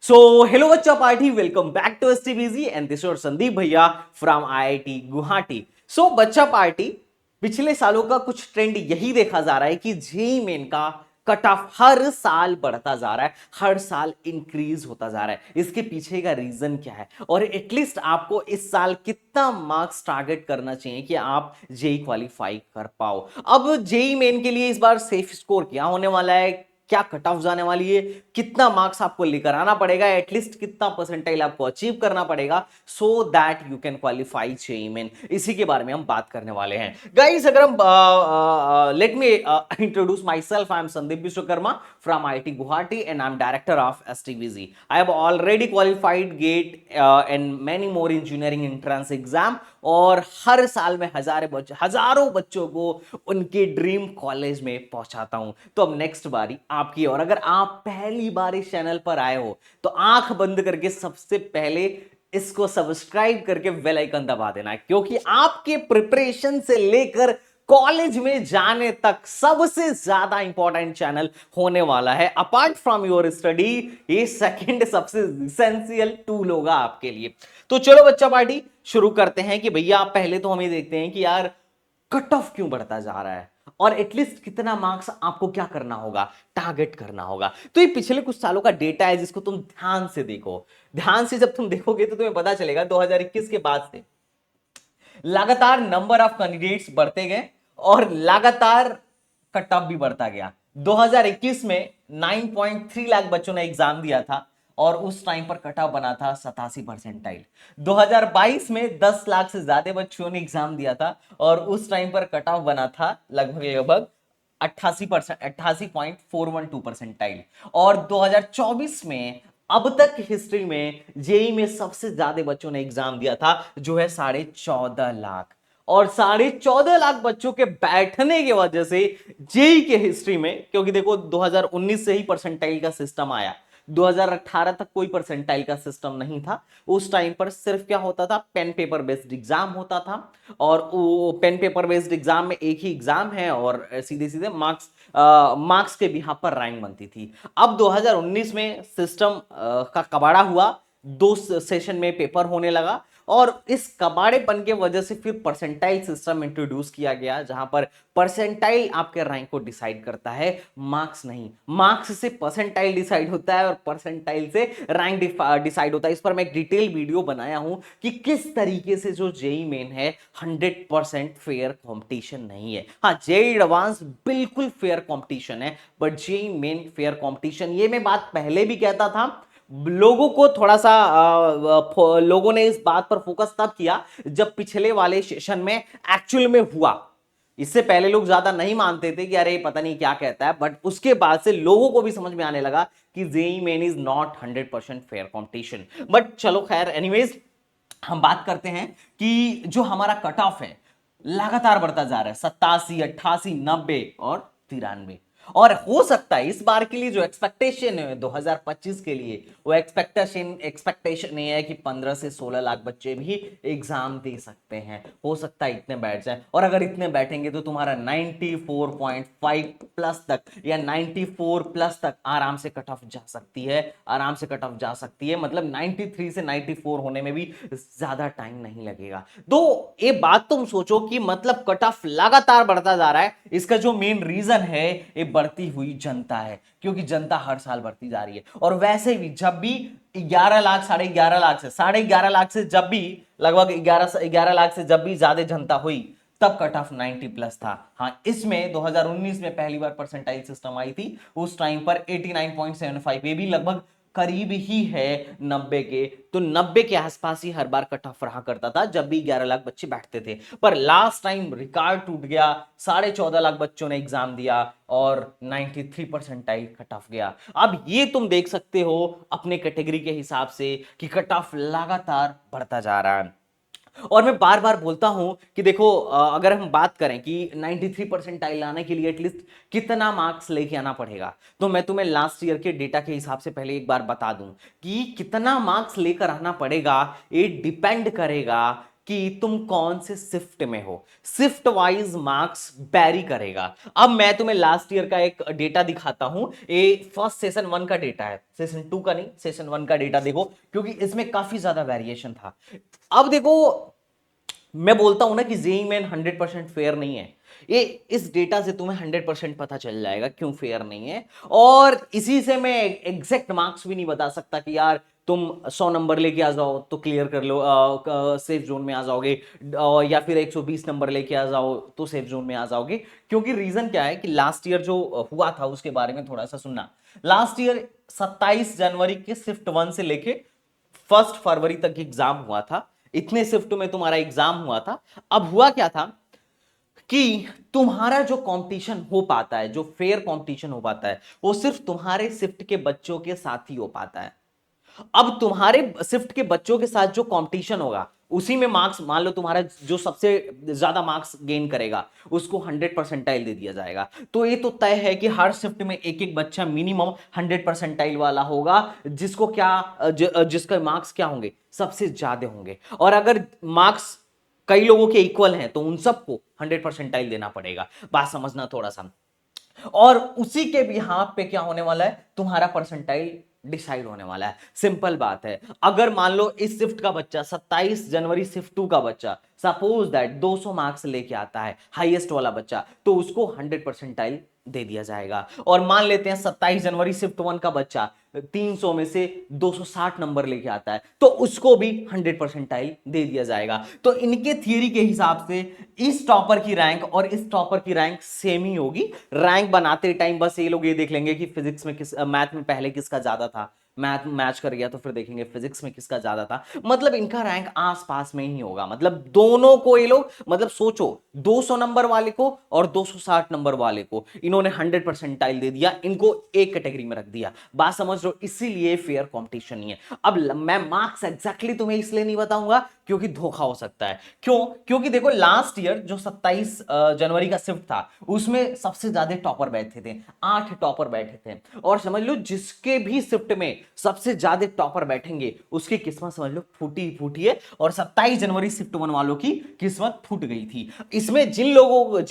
So, hello बच्चा party, welcome back to STBG and this your Sandeep भैया from IIT Guwahati. सो बच्चा party, पिछले सालों का कुछ ट्रेंड यही देखा जा रहा है कि जेई मेन का कट ऑफ हर साल बढ़ता जा रहा है, हर साल इंक्रीज होता जा रहा है। इसके पीछे का रीजन क्या है और एटलीस्ट आपको इस साल कितना मार्क्स टारगेट करना चाहिए कि आप जेई क्वालिफाई कर पाओ। अब जेई मेन के लिए इस बार सेफ स्कोर क्या होने वाला है, क्या कट ऑफ जाने वाली है, कितना मार्क्स आपको लेकर आना पड़ेगा, एटलीस्ट कितना परसेंटाइल आपको अचीव करना पड़ेगा so that you can qualify JEE main, इसी के बारे में हम बात करने वाले हैं गाइस। अगर हम let me introduce myself, I am Sandeep Vishwakarma from IIT Guwahati and I am director of STBG. I have already qualified GATE and many more engineering entrance exam, और हर साल में हजारों बच्चों को उनके ड्रीम कॉलेज में पहुंचाता हूं। तो अब नेक्स्ट बारी आपकी, और अगर आप पहली बार इस चैनल पर आए हो तो आंख बंद करके सबसे पहले इसको सब्सक्राइब करके बेल आइकन दबा देना है, क्योंकि आपके प्रिपरेशन से लेकर कॉलेज में जाने तक सबसे ज्यादा इंपॉर्टेंट चैनल होने वाला है। अपार्ट फ्रॉम योर स्टडी, ये सेकंड सबसे इसेंशियल टूल होगा आपके लिए। तो चलो बच्चा पार्टी, शुरू करते हैं कि भैया आप पहले तो हमें देखते हैं कि यार कट ऑफ क्यों बढ़ता जा रहा है और एटलीस्ट कितना मार्क्स आपको क्या करना होगा, टारगेट करना होगा। तो ये पिछले कुछ सालों का डेटा है जिसको तुम ध्यान से देखो। ध्यान से जब तुम देखोगे तो तुम्हें पता चलेगा 2021 के बाद से लगातार नंबर ऑफ कैंडिडेट्स बढ़ते गए और लगातार कट ऑफ भी बढ़ता गया। 2021 में 9.3 लाख बच्चों ने एग्जाम दिया था और उस टाइम पर कट ऑफ बना था 87 परसेंटाइल। 2022 में 10 लाख से ज्यादा बच्चों ने एग्जाम दिया था और उस टाइम पर कट ऑफ बना था लगभग 88.412 परसेंटाइल। और 2024 में अब तक हिस्ट्री में जेई में सबसे ज्यादा बच्चों ने एग्जाम दिया था, जो है 14.5 लाख। और 14.5 लाख बच्चों के बैठने की वजह से जेई के हिस्ट्री में, क्योंकि देखो 2019 से ही परसेंटाइल का सिस्टम आया, 2018 तक कोई परसेंटाइल का सिस्टम नहीं था। उस टाइम पर सिर्फ क्या होता था, पेन पेपर बेस्ड एग्जाम होता था, और वो पेन पेपर बेस्ड एग्जाम में एक ही एग्जाम है और सीधे सीधे मार्क्स के बिहाफ पर रैंक बनती थी। अब 2019 में सिस्टम का कबाड़ा हुआ, 2 सेशन में पेपर होने लगा, और इस कबाड़ेपन के वजह से फिर परसेंटाइल सिस्टम इंट्रोड्यूस किया गया, जहां पर परसेंटाइल आपके रैंक को डिसाइड करता है, मार्क्स नहीं। मार्क्स से परसेंटाइल डिसाइड होता है और परसेंटाइल से रैंक डिसाइड होता है। इस पर मैं एक डिटेल वीडियो बनाया हूं कि किस तरीके से जो जेई मेन है 100% फेयर कंपटीशन नहीं है। हाँ, जेई एडवांस बिल्कुल फेयर कंपटीशन है, but JEE main fair competition, ये मैं बात पहले भी कहता था। लोगों को थोड़ा सा लोगों ने इस बात पर फोकस तब किया जब पिछले वाले सेशन में एक्चुअल में हुआ। इससे पहले लोग ज्यादा नहीं मानते थे कि अरे पता नहीं क्या कहता है, बट उसके बाद से लोगों को भी समझ में आने लगा कि JEE main is not 100% fair competition. But चलो खैर, एनीवेज हम बात करते हैं कि जो हमारा कट ऑफ है लगातार बढ़ता जा रहा है, 87, 88, 90 और 93। और हो सकता है इस बार के लिए जो एक्सपेक्टेशन है 2025 के लिए, वो एक्सपेक्टेशन ये है कि 15 से 16 लाख बच्चे भी एग्जाम दे सकते हैं। हो सकता है इतने बैठ जाए, और अगर इतने बैठेंगे तो तुम्हारा 94.5 प्लस तक या 94 प्लस तक आराम से कट ऑफ जा सकती है, आराम से कट ऑफ जा सकती है। मतलब 93 से 94 होने में भी ज्यादा टाइम नहीं लगेगा। तो ये बात तुम सोचो कि मतलब कट ऑफ लगातार बढ़ता जा रहा है, इसका जो मेन रीजन है ये बढ़ती हुई जनता है, क्योंकि जनता हर साल बढ़ती जा रही है। और वैसे भी जब भी 11 लाख, 11.5 लाख से जब भी लगभग 11 लाख से जब भी ज्यादा जनता हुई, तब कट ऑफ 90 प्लस था। हाँ, इसमें 2019 में पहली बार परसेंटाइल सिस्टम आई थी, उस टाइम पर 89.75, ये भी लगभग करीब ही है 90 के। तो 90 के आसपास ही हर बार कट ऑफ रहा करता था जब भी 11 लाख बच्चे बैठते थे। पर लास्ट टाइम रिकॉर्ड टूट गया, 14.5 लाख बच्चों ने एग्जाम दिया और 93 परसेंटाइल कट ऑफ गया। अब ये तुम देख सकते हो अपने कैटेगरी के हिसाब से कि कट ऑफ लगातार बढ़ता जा रहा है। और मैं बार बार बोलता हूं कि देखो, अगर हम बात करें कि 93 परसेंटाइल लाने के लिए एटलीस्ट कितना मार्क्स लेके आना पड़ेगा, तो मैं तुम्हें लास्ट ईयर के डेटा के हिसाब से पहले एक बार बता दूं कि कितना मार्क्स लेकर आना पड़ेगा। ये डिपेंड करेगा कि तुम कौन से शिफ्ट में हो। शिफ्ट वाइज मार्क्स बैरी करेगा। अब मैं तुम्हें लास्ट ईयर का एक डेटा दिखाता हूं। ये फर्स्ट सेशन 1 का डेटा है, सेशन 2 का नहीं, सेशन 1 का डेटा देखो, क्योंकि इसमें काफी ज्यादा वेरिएशन था। अब देखो, मैं बोलता हूं ना कि जेईई मेन 100% फेयर नहीं है। ये इस डेटा से तुम्हें 100% पता चल जाएगा क्यों फेयर नहीं है। और इसी से मैं एग्जैक्ट मार्क्स भी नहीं बता सकता कि यार तुम 100 नंबर लेके आ जाओ तो क्लियर कर लो, सेफ जोन में आ जाओगे, या फिर 120 नंबर लेके आ जाओ तो सेफ जोन में आ जाओगे। क्योंकि रीजन क्या है कि लास्ट ईयर जो हुआ था उसके बारे में थोड़ा सा सुनना। लास्ट ईयर 27 जनवरी के शिफ्ट 1 से लेके 1 फरवरी तक एग्जाम हुआ था। इतने शिफ्ट में तुम्हारा एग्जाम हुआ था। अब हुआ क्या था कि तुम्हारा जो कंपटीशन हो पाता है, जो फेयर कंपटीशन हो पाता है, वो सिर्फ तुम्हारे शिफ्ट के बच्चों के साथ ही हो पाता है। अब तुम्हारे शिफ्ट के बच्चों के साथ जो कंपटीशन होगा उसी में मार्क्स, मान लो तुम्हारा जो सबसे ज्यादा मार्क्स गेन करेगा उसको 100 परसेंटाइल दे दिया जाएगा। तो ये तो तय है कि हर शिफ्ट में एक एक बच्चा मिनिमम 100 परसेंटाइल वाला होगा, जिसको क्या जिसका मार्क्स क्या होंगे, सबसे ज्यादा होंगे। और अगर मार्क्स कई लोगों के इक्वल हैं तो उन सबको 100 परसेंटाइल देना पड़ेगा। बात समझना थोड़ा सा। और उसी के बिहाफ पे क्या होने वाला है, तुम्हारा परसेंटाइल डिसाइड होने वाला है। सिंपल बात है। अगर मान लो इस शिफ्ट का बच्चा 27 जनवरी शिफ्ट 2 का बच्चा सपोज दैट 200 मार्क्स लेके आता है, हाईएस्ट वाला बच्चा, तो उसको 100 परसेंटाइल दे दिया जाएगा। और मान लेते हैं 27 जनवरी शिफ्ट 1 का बच्चा 300 में से 260 नंबर लेके आता है, तो उसको भी 100 परसेंटाइल दे दिया जाएगा। तो इनके थियरी के हिसाब से इस टॉपर की रैंक और इस टॉपर की रैंक सेम ही होगी। रैंक बनाते टाइम बस ये लोग ये देख लेंगे कि फिजिक्स में मैथ में पहले किसका ज्यादा था, मैथ मैच कर गया तो फिर देखेंगे फिजिक्स में किसका ज्यादा था। मतलब इनका रैंक आसपास में ही होगा। मतलब दोनों को ये लोग, मतलब सोचो 200 नंबर वाले को और 260 नंबर वाले को इन्होंने 100 परसेंटाइल दे दिया, इनको एक कैटेगरी में रख दिया। बात समझ रहे हो, इसीलिए फेयर कंपटीशन नहीं है। अब मैं मार्क्स एग्जैक्टली तुम्हें इसलिए नहीं बताऊंगा क्योंकि धोखा हो सकता है। क्यों? क्योंकि देखो लास्ट ईयर जो 27 जनवरी का शिफ्ट था उसमें सबसे ज्यादा टॉपर बैठे थे, 8 टॉपर बैठे थे। और समझ लो जिसके भी शिफ्ट में सबसे ज्यादा टॉपर बैठेंगे उसकी किस्मत समझ लो फूटी फूटी है। और 27 जनवरी शिफ्ट 1 वालों की किस्मत फूट गई थी। इसमें जिन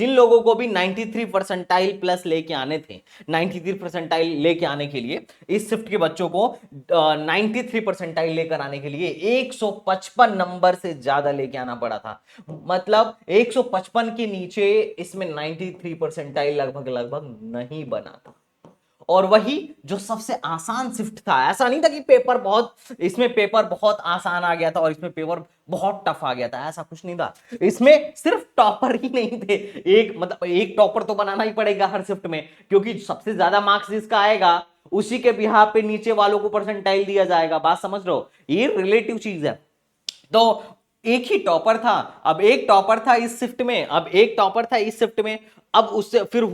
लोगों को भी 93 परसेंटाइल प्लस लेके आने थे, 93 परसेंटाइल लेके आने के लिए इस शिफ्ट के बच्चों को 93 परसेंटाइल लेकर आने के लिए 155 नंबर से ज्यादा लेके आना पड़ा था। मतलब 155 के नीचे इसमें 93 परसेंटाइल लगभग लगभग नहीं बना था। और वही जो सबसे आसान शिफ्ट था, ऐसा नहीं था कि पेपर बहुत, इसमें पेपर बहुत आसान आ गया था और इसमें पेपर बहुत टफ आ गया था, ऐसा कुछ नहीं था। इसमें सिर्फ टॉपर ही नहीं थे, एक मतलब एक टॉपर तो बनाना ही पड़ेगा हर शिफ्ट में, क्योंकि सबसे ज्यादा मार्क्स जिसका आएगा उसी के बिहाफ पे नीचे वालों को परसेंटाइल दिया जाएगा। बात समझ रहे हो, ये रिलेटिव चीज है। तो एक ही टॉपर था, अब एक टॉपर था इस शिफ्ट में, अब एक टॉपर था इस शिफ्ट में। अब उससे फिर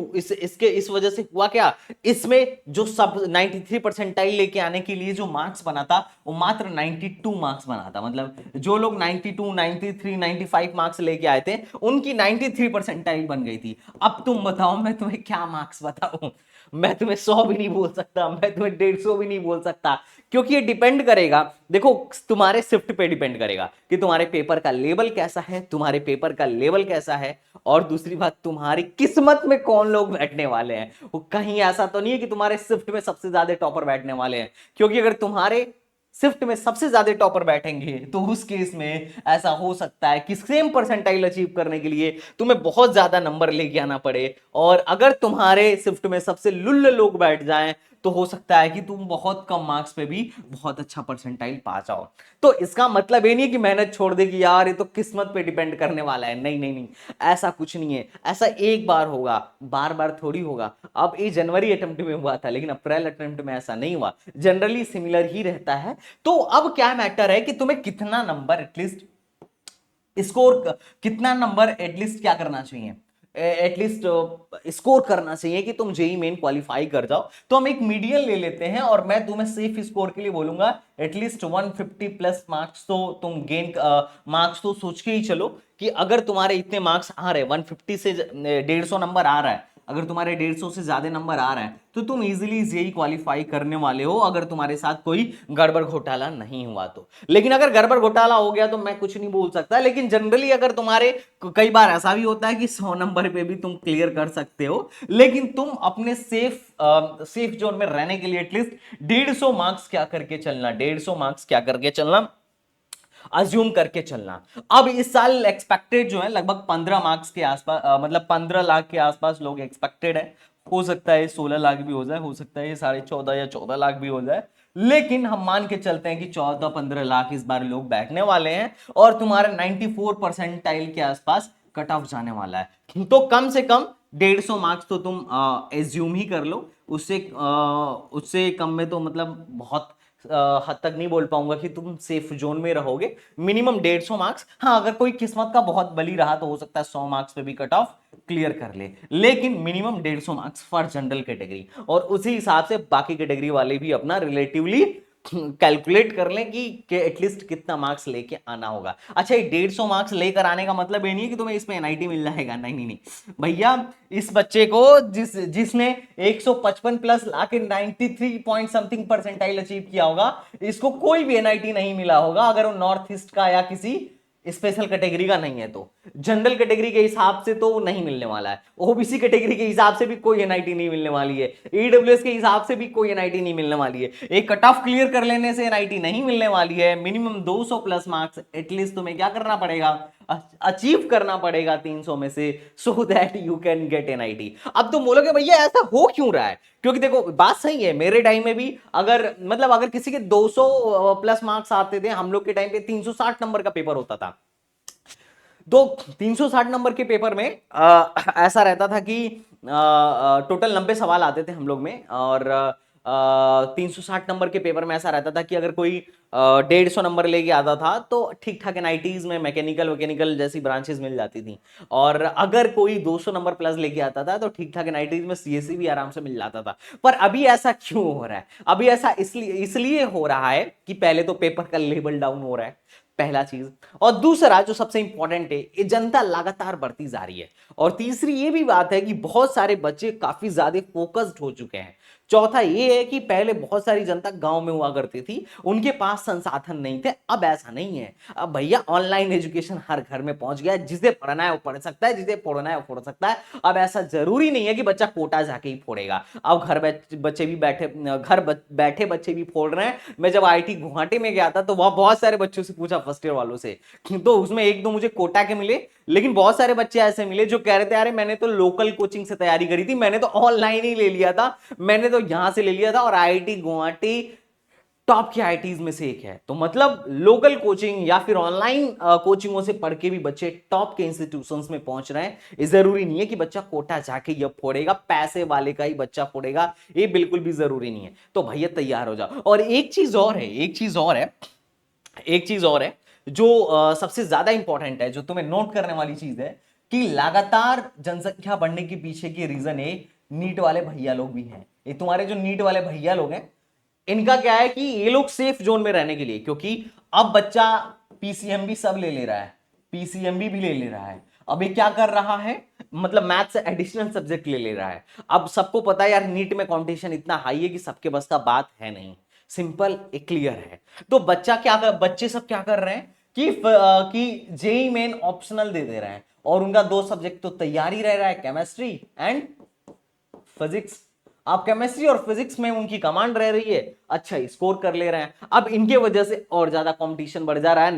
इस वजह से हुआ क्या, इसमें जो सब 93 परसेंटाइल लेके आने के लिए जो मार्क्स बना था वो मात्र 92 मार्क्स बना था। मतलब जो लोग 92, 93, 95 मार्क्स लेके आए थे उनकी 93 परसेंटाइल बन गई थी। अब तुम बताओ मैं तुम्हें क्या मार्क्स बताऊं? मैं तुम्हें 100 भी नहीं बोल सकता, मैं तुम्हें 150 भी नहीं बोल सकता, क्योंकि ये डिपेंड करेगा, देखो तुम्हारे शिफ्ट पे डिपेंड करेगा कि तुम्हारे पेपर का लेवल कैसा है, तुम्हारे पेपर का लेवल कैसा है। और दूसरी बात, तुम्हारी किस्मत में कौन लोग बैठने वाले हैं। वो कहीं ऐसा तो नहीं है कि तुम्हारे शिफ्ट में सबसे ज्यादा टॉपर बैठने वाले हैं, क्योंकि अगर तुम्हारे शिफ्ट में सबसे ज्यादा टॉपर बैठेंगे तो उस केस में ऐसा हो सकता है कि सेम परसेंटाइल अचीव करने के लिए तुम्हें बहुत ज्यादा नंबर लेके आना पड़े। और अगर तुम्हारे शिफ्ट में सबसे लुल्ल लोग बैठ जाएं तो हो सकता है कि तुम बहुत कम मार्क्स पे भी बहुत अच्छा परसेंटाइल पा जाओ। तो इसका मतलब ये नहीं है कि मेहनत छोड़ दे कि यार ये तो किस्मत पे डिपेंड करने वाला है। नहीं नहीं नहीं, ऐसा कुछ नहीं है। ऐसा एक बार होगा, बार बार थोड़ी होगा। अब ये जनवरी अटेम्प्ट में हुआ था लेकिन अप्रैल अटेम्प्ट में ऐसा नहीं हुआ, जनरली सिमिलर ही रहता है। तो अब क्या मैटर है कि तुम्हें कितना नंबर एटलीस्ट स्कोर, कितना नंबर एटलीस्ट क्या करना चाहिए, एटलीस्ट स्कोर करना चाहिए कि तुम जेई मेन क्वालिफाई कर जाओ। तो हम एक मीडियन ले लेते हैं और मैं तुम्हें सेफ स्कोर के लिए बोलूंगा एटलीस्ट 150 प्लस मार्क्स तो तुम गेन, मार्क्स तो सोच के ही चलो कि अगर तुम्हारे इतने मार्क्स आ रहे 150 से 150 नंबर आ रहा है अगर तुम्हारे 150 से ज्यादा नंबर आ रहा है तो तुम इजीली जेई क्वालिफाई करने वाले हो, अगर तुम्हारे साथ कोई गड़बड़ घोटाला नहीं हुआ तो। लेकिन अगर गड़बड़ घोटाला हो गया तो मैं कुछ नहीं बोल सकता, लेकिन जनरली अगर तुम्हारे, कई बार ऐसा भी होता है कि 100 नंबर पे भी तुम क्लियर कर सकते हो, लेकिन तुम अपने सेफ जोन में रहने के लिए एटलीस्ट 150 मार्क्स क्या करके चलना, 150 मार्क्स क्या करके चलना, अज्यूम करके चलना। अब इस साल एक्सपेक्टेड जो है लगभग 15 मार्क्स के आसपास, मतलब 15 लाख के आसपास लोग एक्सपेक्टेड है। हो सकता है 16 लाख भी हो जाए, हो सकता है 14.5 या 14 लाख भी हो जाए, लेकिन हम मान के चलते हैं कि 14-15 लाख इस बार लोग बैठने वाले हैं और तुम्हारा 94 परसेंटाइल के आसपास कट ऑफ जाने वाला है। तो कम से कम 150 मार्क्स तो तुम एज्यूम ही कर लो। उससे कम में तो मतलब बहुत हद तक नहीं बोल पाऊंगा कि तुम सेफ जोन में रहोगे। मिनिमम 150 मार्क्स, हाँ अगर कोई किस्मत का बहुत बली रहा तो हो सकता है 100 मार्क्स पे भी कट ऑफ क्लियर कर ले, लेकिन minimum 150 marks for general category, और उसी हिसाब से बाकी कैटेगरी वाले भी अपना रिलेटिवली कैलकुलेट कर लें कि एटलीस्ट कितना मार्क्स लेके आना होगा। अच्छा, ये 150 मार्क्स लेकर आने का मतलब ये नहीं है कि तुम्हें इसमें एनआईटी मिल जाएगा, नहीं नहीं नहीं भैया। इस बच्चे को जिसने 155 प्लस लाके 93 पॉइंट समथिंग परसेंटाइल अचीव किया होगा, इसको कोई भी एनआईटी नहीं मिला होगा अगर वो नॉर्थ ईस्ट का या किसी स्पेशल कैटेगरी का नहीं है। तो जनरल कैटेगरी के हिसाब से तो नहीं मिलने वाला है, ओबीसी कैटेगरी के हिसाब से भी कोई एनआईटी नहीं मिलने वाली है, ईडब्ल्यूएस के हिसाब से भी कोई एनआईटी नहीं मिलने वाली है। एक कट ऑफ क्लियर कर लेने से एनआईटी नहीं मिलने वाली है। मिनिमम 200 प्लस मार्क्स एटलीस्ट तुम्हें क्या करना पड़ेगा, अचीव करना पड़ेगा 300 में से, so that you can get NIT. अब तुम बोलोगे भैया ऐसा हो क्यों रहा है, क्योंकि देखो बात सही है, मेरे टाइम में भी अगर किसी के 200 प्लस मार्क्स आते थे, हम लोग के टाइम पे 360 नंबर का पेपर होता था। तो 360 नंबर के पेपर में ऐसा रहता था कि टोटल 90 सवाल आते थे हम लोग में, और 360 नंबर के पेपर में ऐसा रहता था कि अगर कोई 150 नंबर लेके आता था तो ठीक ठाक एनआईटीज में मैकेनिकल जैसी ब्रांचेस मिल जाती थी, और अगर कोई 200 नंबर प्लस लेके आता था तो ठीक ठाक एनआईटीज में सीएससी भी आराम से मिल जाता था। पर अभी ऐसा क्यों हो रहा है, अभी ऐसा इसलिए हो रहा है कि पहले तो पेपर का लेवल डाउन हो रहा है, पहला चीज, और दूसरा जो सबसे इंपॉर्टेंट है, ये जनता लगातार बढ़ती जा रही है, और तीसरी ये भी बात है कि बहुत सारे बच्चे काफी ज्यादा फोकस्ड हो चुके हैं। चौथा ये है कि पहले बहुत सारी जनता गांव में हुआ करती थी, उनके पास संसाधन नहीं थे, अब ऐसा नहीं है। अब भैया ऑनलाइन एजुकेशन हर घर में पहुंच गया है, जिसे पढ़ना है वो पढ़ सकता है, जिसे फोड़ना है वो फोड़ सकता है। अब ऐसा जरूरी नहीं है कि बच्चा कोटा जाके ही फोड़ेगा, अब बच्चे भी बैठे बच्चे भी फोड़ रहे हैं। मैं जब आईआईटी गुवाहाटी में गया था तो वहां बहुत सारे बच्चों से पूछा, फर्स्ट ईयर वालों से, तो उसमें एक दो मुझे कोटा के मिले, लेकिन बहुत सारे बच्चे ऐसे मिले जो कह रहे थे अरे मैंने तो लोकल कोचिंग से तैयारी करी थी, मैंने तो ऑनलाइन ही ले लिया था, मैंने तो यहां से ले लिया था, और आईआईटी गुवाहाटी टॉप के आईआईटीज में से एक है। तो मतलब लोकल कोचिंग या फिर ऑनलाइन कोचिंगों से पढ़ के भी बच्चे टॉप के इंस्टीट्यूशंस में पहुंच रहे हैं। ये जरूरी नहीं है कि बच्चा कोटा जाके ये फोड़ेगा, पैसे वाले का ही बच्चा फोड़ेगा, ये बिल्कुल भी जरूरी नहीं है। तो भैया तैयार हो जाओ। और एक चीज और है जो सबसे ज्यादा इंपॉर्टेंट है, जो तुम्हें नोट करने वाली चीज है, कि लगातार जनसंख्या बढ़ने के पीछे की रीजन है नीट वाले भैया लोग भी हैं। ये तुम्हारे जो नीट वाले भैया लोग हैं, इनका क्या है कि ये लोग सेफ जोन में रहने के लिए, क्योंकि अब बच्चा पीसीएमबी सब ले रहा है, पीसीएमबी भी ले रहा है, अब ये क्या कर रहा है, मतलब मैथ्स एडिशनल सब्जेक्ट ले रहा है। अब सबको पता है यार नीट में कंपटीशन इतना हाई है कि सबके बस का बात है नहीं, सिंपल एक क्लियर है। तो बच्चे सब क्या कर रहे हैं कि जेई मेन ऑप्शनल दे रहे हैं, और उनका दो सब्जेक्ट तो तैयार ही रह रहा है, केमिस्ट्री एंड फिजिक्स। आप केमिस्ट्री और फिजिक्स में उनकी कमांड रह रही है, अच्छा स्कोर कर ले रहे हैं। अब इनके वजह से और ज्यादा कंपटीशन बढ़ जा रहा है,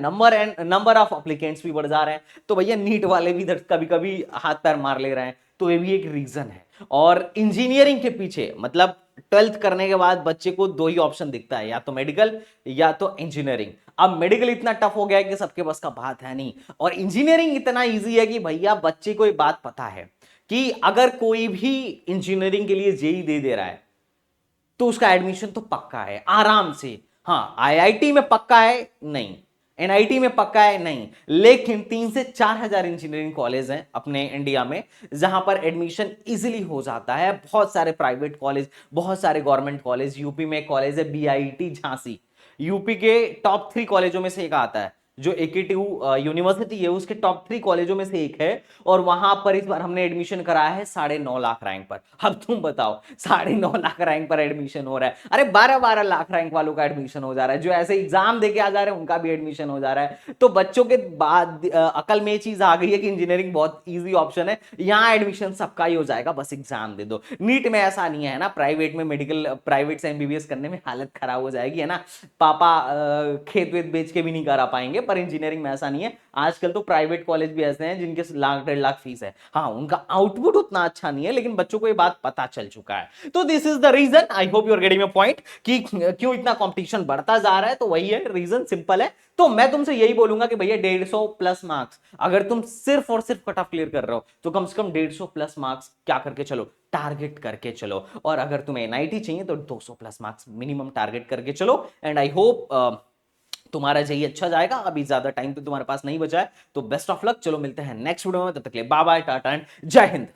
नंबर ऑफ एप्लीकेंट्स भी बढ़ जा रहे हैं, तो भैया नीट वाले भी कभी कभी हाथ पैर मार ले रहे हैं। तो ये भी एक रीजन है। और इंजीनियरिंग के पीछे मतलब 12th करने के बाद बच्चे को दो ही ऑप्शन दिखता है, या तो मेडिकल या तो इंजीनियरिंग। अब मेडिकल इतना टफ हो गया है कि सबके बस का बात है नहीं, और इंजीनियरिंग इतना इजी है कि भैया बच्चे को एक बात पता है कि अगर कोई भी इंजीनियरिंग के लिए जेई दे रहा है तो उसका एडमिशन तो पक्का है आराम से। हाँ, आईआईटी में पक्का है नहीं, एनआईटी में पक्का है नहीं, लेकिन 3 से 4 हजार इंजीनियरिंग कॉलेज हैं अपने इंडिया में जहां पर एडमिशन इजीली हो जाता है। बहुत सारे प्राइवेट कॉलेज, बहुत सारे गवर्नमेंट कॉलेज, यूपी में कॉलेज है बीआईटी झांसी, यूपी के टॉप 3 कॉलेजों में से एक आता है जो AKTU यूनिवर्सिटी है उसके टॉप 3 कॉलेजों में से एक है, और वहां पर इस बार हमने एडमिशन कराया है 9.5 लाख रैंक पर। अब तुम बताओ 9.5 लाख रैंक पर एडमिशन हो रहा है, अरे 12-12 लाख रैंक वालों का एडमिशन हो जा रहा है, जो ऐसे एग्जाम देके आ जा रहे हैं उनका भी एडमिशन हो जा रहा है। तो बच्चों के बाद अकल में ये चीज आ गई है कि इंजीनियरिंग बहुत ईजी ऑप्शन है, यहाँ एडमिशन सबका ही हो जाएगा, बस एग्जाम दे दो। नीट में ऐसा नहीं है ना, प्राइवेट में मेडिकल, प्राइवेट से MBBS करने में हालत खराब हो जाएगी, है ना, पापा खेत वेत बेच के भी नहीं करा पाएंगे, पर इंजीनियरिंग में ऐसा नहीं है। आजकल तो प्राइवेट कॉलेज भी ऐसे हैं जिनके लाख 1.5 लाख फीस है, हाँ उनका आउटपुट उतना अच्छा नहीं है, लेकिन बच्चों को ये बात पता चल चुका है। तो this is the reason, I hope you are getting my point, कि क्यों इतना कंपटीशन बढ़ता जा रहा है। तो वही है रीजन, सिंपल है। तो मैं तुमसे यही बोलूंगा कि भैया 150 प्लस मार्क्स, अगर तुम सिर्फ और सिर्फ कट ऑफ क्लियर कर रहे हो तो कम से कम 150 प्लस मार्क्स क्या करके चलो, टारगेट करके चलो। और अगर तुम्हें NIT चाहिए तो 200 प्लस मार्क्स मिनिमम टारगेट करके चलो। एंड आई होप तुम्हारा जेई अच्छा जाएगा। अभी ज्यादा टाइम तो तुम्हारे पास नहीं बचा है, तो बेस्ट ऑफ लक। चलो मिलते हैं नेक्स्ट वीडियो में, तब तक के लिए बाय बाय, टाटा एंड जय हिंद।